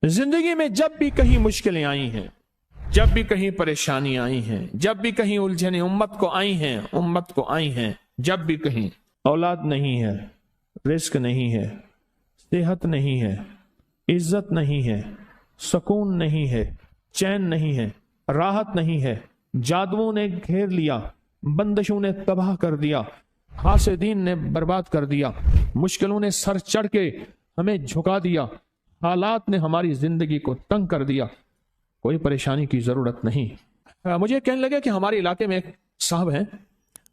जिंदगी में जब भी कहीं मुश्किलें आई हैं, जब भी कहीं परेशानी आई हैं, जब भी कहीं उलझने उम्मत को आई हैं, जब भी कहीं औलाद नहीं है, रिस्क नहीं है, सेहत नहीं है, इज्जत नहीं है, सुकून नहीं है, चैन नहीं है, राहत नहीं है, जादुओं ने घेर लिया, बंदिशों ने तबाह कर दिया, हासिदीन ने बर्बाद कर दिया, मुश्किलों ने सर चढ़ के हमें झुका दिया, हालात ने हमारी जिंदगी को तंग कर दिया, कोई परेशानी की जरूरत नहीं। मुझे कहने लगे कि हमारे इलाके में एक साहब हैं,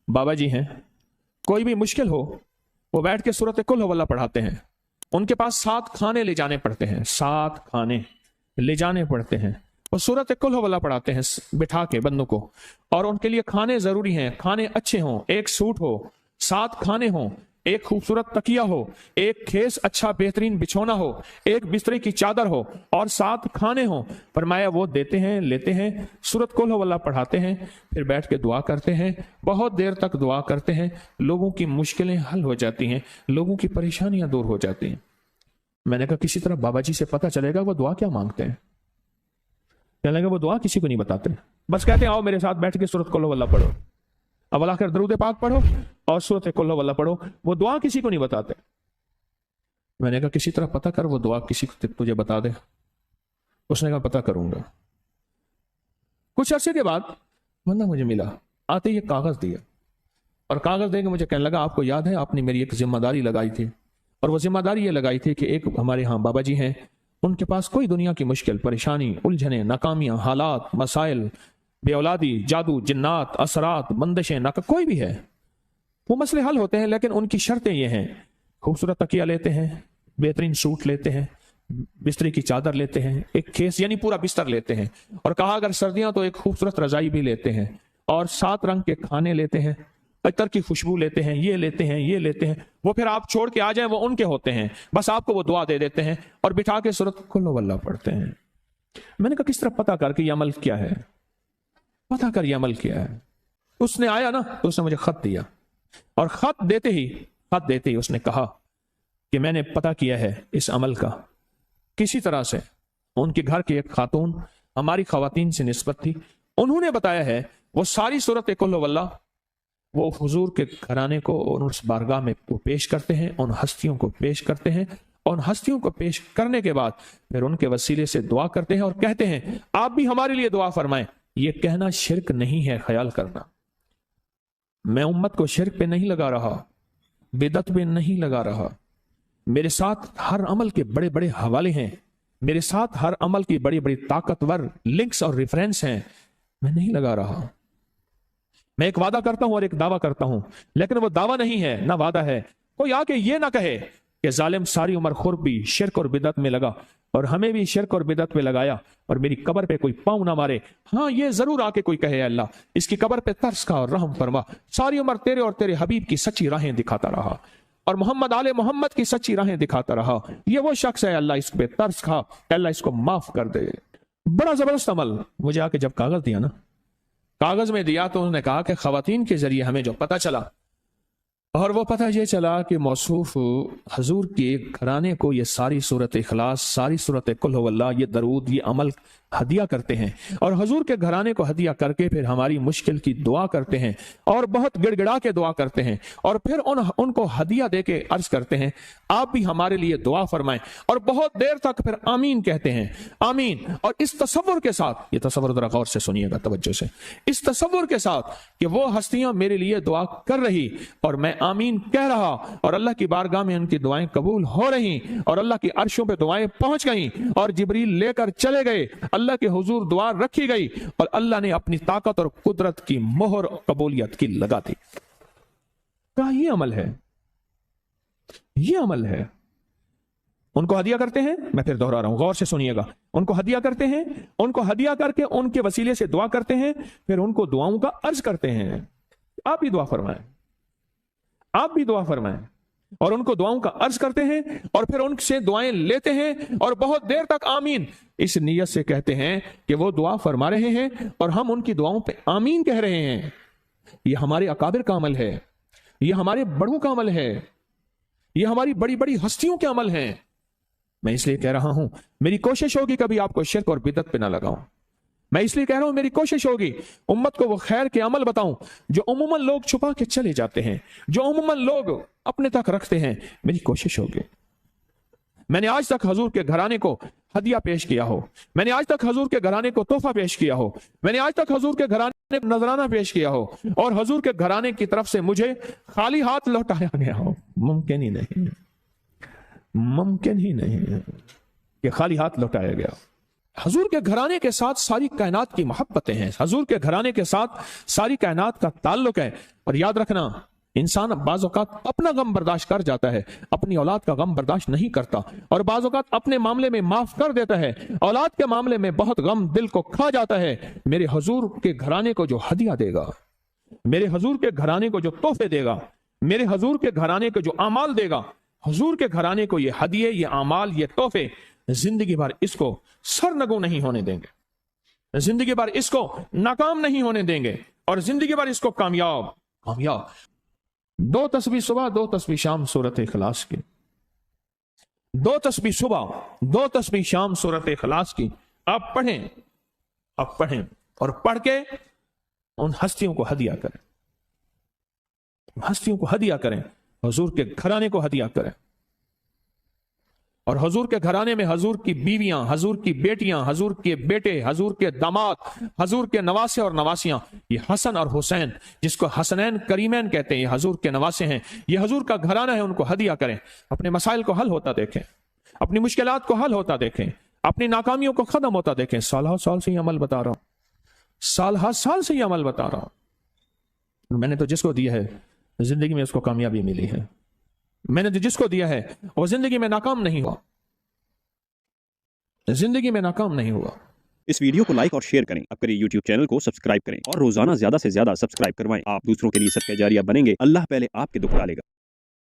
बाबा जी हैं, कोई भी मुश्किल हो वो बैठ के सूरत कुल हुवल्लाह पढ़ाते हैं। उनके पास 7 खाने ले जाने पड़ते हैं, 7 खाने ले जाने पड़ते हैं, वो सूरत कुल हुवल्लाह पढ़ाते हैं बिठा के बंदों को। और उनके लिए खाने जरूरी हैं, खाने अच्छे हों, एक सूट हो, 7 खाने हों, एक खूबसूरत तकिया हो, एक खेस अच्छा बेहतरीन बिछोना हो, एक बिस्तरे की चादर हो और 7 खाने हो। फरमाया वो देते हैं, लेते हैं, सूरत कुल हुवल्लाह पढ़ाते हैं, फिर बैठ के दुआ करते हैं, बहुत देर तक दुआ करते हैं, लोगों की मुश्किलें हल हो जाती हैं, लोगों की परेशानियां दूर हो जाती हैं। मैंने कहा किसी तरह बाबा जी से पता चलेगा वो दुआ क्या मांगते हैं। कहने लगे वो दुआ किसी को नहीं बताते, बस कहते हैं आओ मेरे साथ बैठ के सूरत कुल हुवल्लाह पढ़ो, अब आकर दरूद पाक पढ़ो और सूरत कुल हुवल्लाह पढ़ो, वो दुआ किसी को नहीं बताते। मैंने कहा किसी तरह पता कर वो दुआ किसी को तुझे बता दे। उसने कहा पता करूंगा। कुछ अरसे के बाद बंदा मुझे मिला, आते ही कागज दिया और कागज देके मुझे कहने लगा आपको याद है आपने मेरी एक जिम्मेदारी लगाई थी, और वो जिम्मेदारी ये लगाई थी कि एक हमारे यहाँ बाबा जी हैं, उनके पास कोई दुनिया की मुश्किल परेशानी उलझने नाकामियां हालात मसाइल बे औलादी जादू जिन्नात असरात बंदिशें नाका कोई भी है वो मसले हल होते हैं, लेकिन उनकी शर्तें ये हैं खूबसूरत तकिया लेते हैं, बेहतरीन सूट लेते हैं, बिस्तरे की चादर लेते हैं, एक खेस यानी पूरा बिस्तर लेते हैं, और कहा अगर सर्दियां तो एक खूबसूरत रजाई भी लेते हैं, और 7 रंग के खाने लेते हैं, अतर की खुशबू लेते हैं, ये लेते हैं, ये लेते हैं। वो फिर आप छोड़ के आ जाएं वो उनके होते हैं, बस आपको वो दुआ दे देते हैं और बिठा के सूरत कुल हुवल्लाह पढ़ते हैं। मैंने कहा किस तरह पता कर कि ये अमल क्या है, पता कर ये अमल क्या है। उसने आया ना तो उसने मुझे खत दिया, और खत देते ही उसने कहा कि मैंने पता किया है इस अमल का, किसी तरह से उनके घर की एक खातून हमारी खवातीन से निस्बत थी, उन्होंने बताया है वो सारी सूरत कुल हुवल्लाह वो हुजूर के घराने को उस बारगाह में वो पेश करते हैं, उन हस्तियों को पेश करते हैं, उन हस्तियों को पेश करने के बाद फिर उनके वसीले से दुआ करते हैं और कहते हैं आप भी हमारे लिए दुआ फरमाएं। ये कहना शिरक नहीं है, ख्याल करना, मैं उम्मत को शिरक पे नहीं लगा रहा, बिदअत पे नहीं लगा रहा, मेरे साथ हर अमल के बड़े बड़े हवाले हैं, मेरे साथ हर अमल की बड़ी बड़ी ताकतवर लिंक्स और रेफरेंस हैं, मैं नहीं लगा रहा। मैं एक वादा करता हूं और एक दावा करता हूं, लेकिन वो दावा नहीं है ना वादा है। कोई आके ये ना कहे कि जालिम सारी उम्र खुरबी शिरक और बिदअत में लगा और हमें भी शिरक और बिदअत में लगाया और मेरी कब्र पे कोई पांव ना मारे। हाँ ये जरूर आके कोई कहे अल्लाह इसकी कब्र पे तरस खा और रहम फरमा, सारी उम्र तेरे और तेरे हबीब की सच्ची राहें दिखाता रहा और मोहम्मद आले मोहम्मद की सच्ची राहें दिखाता रहा, ये वो शख्स है, अल्लाह इस पे तरस खा, अल्लाह इसको माफ कर दे। बड़ा जबरदस्त अमल। मुझे आके जब कागज दिया ना, कागज में दिया तो उन्होंने कहा कि खवातीन के जरिए हमें जो पता चला, और वो पता ये चला कि मौसूफ हजूर के घराने को ये सारी सूरत इखलास, सारी सूरत कुल हुवल्लाह, ये दरूद, ये अमल हदिया करते हैं, और हजूर के घराने को हदिया करके फिर हमारी मुश्किल की दुआ करते हैं और बहुत गिड़गिड़ा के दुआ करते हैं, और फिर उनको हदिया दे के अर्ज करते हैं आप भी हमारे लिए दुआ फरमाएं, और बहुत देर तक फिर आमीन कहते हैं, आमीन। और इस तसव्वुर के साथ, ये तसव्वुर जरा गौर से सुनिएगा तवज्जो से, इस तसव्वुर के साथ कि वो हस्तियां मेरे लिए दुआ कर रही और मैं आमीन कह रहा, और अल्लाह की बारगाह में उनकी दुआएं कबूल हो रही, और अल्लाह की अर्शों पे दुआएं पहुंच गई, और जिब्रील लेकर चले गए, अल्लाह के हुजूर दुआ रखी गई, और अल्लाह ने अपनी ताकत और कुदरत की मोहर कबूलियत की लगा दी। कहा ये अमल है, ये अमल है। उनको हदिया करते हैं, मैं फिर दोहरा रहा हूं, गौर से सुनिएगा, उनको हदिया करते हैं, उनको हदिया करके उनके वसीले से दुआ करते हैं, फिर उनको दुआओं का अर्ज करते हैं आप भी दुआ फरमाएं, आप भी दुआ फरमाएं, और उनको दुआओं का अर्ज करते हैं, और फिर उनसे दुआएं लेते हैं, और बहुत देर तक आमीन इस नियत से कहते हैं कि वो दुआ फरमा रहे हैं और हम उनकी दुआओं पे आमीन कह रहे हैं। ये हमारे अकाबिर का अमल है, ये हमारे बड़ों का अमल है, ये हमारी बड़ी बड़ी हस्तियों के अमल हैं। मैं इसलिए कह रहा हूं, मेरी कोशिश होगी कभी आपको शिर्क और बिदअत पे ना लगाऊं। मैं इसलिए कह रहा हूं, मेरी कोशिश होगी उम्मत को वो खैर के अमल बताऊं जो उम्मन लोग छुपा के चले जाते हैं, जो उम्मन लोग अपने तक रखते हैं। मेरी कोशिश होगी। मैंने आज तक हजूर के घराने को हदिया पेश किया हो, मैंने आज तक हजूर के घराने को तोहफा पेश किया हो, मैंने आज तक हजूर के घराने को नजराना पेश किया हो, और हजूर के घराने की तरफ से मुझे खाली हाथ लौटाया गया हो। मुमकिन ही नहीं, मुमकिन ही नहीं कि खाली हाथ लौटाया गया। हजूर के घराने के साथ सारी कायनात की मोहब्बतें हैं, हजूर के घराने के साथ सारी कायनात का ताल्लुक है। और याद रखना, इंसान बाज़ औक़ात अपना गम बर्दाश्त कर जाता है, अपनी औलाद का गम बर्दाश्त नहीं करता, और बाज़ औक़ात अपने मामले में माफ कर देता है, औलाद के मामले में बहुत गम दिल को खा जाता है। मेरे हजूर के घराने को जो हदिया देगा, मेरे हजूर के घराने को जो तोहफे देगा, मेरे हजूर के घराने को जो अमाल देगा, हजूर के घराने को ये हदिये, ये अमाल, ये तोहफे जिंदगी भर इसको सरनगू नहीं होने देंगे, जिंदगी भर इसको नाकाम नहीं होने देंगे, और जिंदगी भर इसको कामयाब कामयाब। 2 तस्बीह सुबह, 2 तस्बीह शाम सूरत इखलास की, 2 तस्बीह सुबह, 2 तस्बीह शाम सूरत इखलास की आप पढ़ें, आप पढ़ें, और पढ़ के उन हस्तियों को हदिया करें, हस्तियों को हदिया करें, हजूर के घराने को हदिया करें। और हजूर के घराने में हजूर की बीवियां, हजूर की बेटियां, हजूर के बेटे, हजूर के दामाद, हजूर के नवासे और नवासियां, ये हसन और हुसैन, जिसको हसनैन करीमैन कहते हैं, ये हजूर के नवासे हैं, ये हजूर का घराना है, उनको हदिया करें। अपने मसाइल को हल होता देखें, अपनी मुश्किलात को हल होता देखें, अपनी नाकामियों को खत्म होता देखें। साल से ही अमल बता रहा हूं, साल से ही अमल बता रहा हूं। मैंने तो जिसको दिया है जिंदगी में उसको कामयाबी मिली है, मैंने तो जिसको दिया है वो जिंदगी में नाकाम नहीं हुआ, जिंदगी में नाकाम नहीं हुआ। इस वीडियो को लाइक और शेयर करें, अब करें YouTube चैनल को सब्सक्राइब करें, और रोजाना ज्यादा से ज्यादा सब्सक्राइब करवाएं। आप दूसरों के लिए सदका जारिया बनेंगे। अल्लाह पहले आपके दुख डालेगा।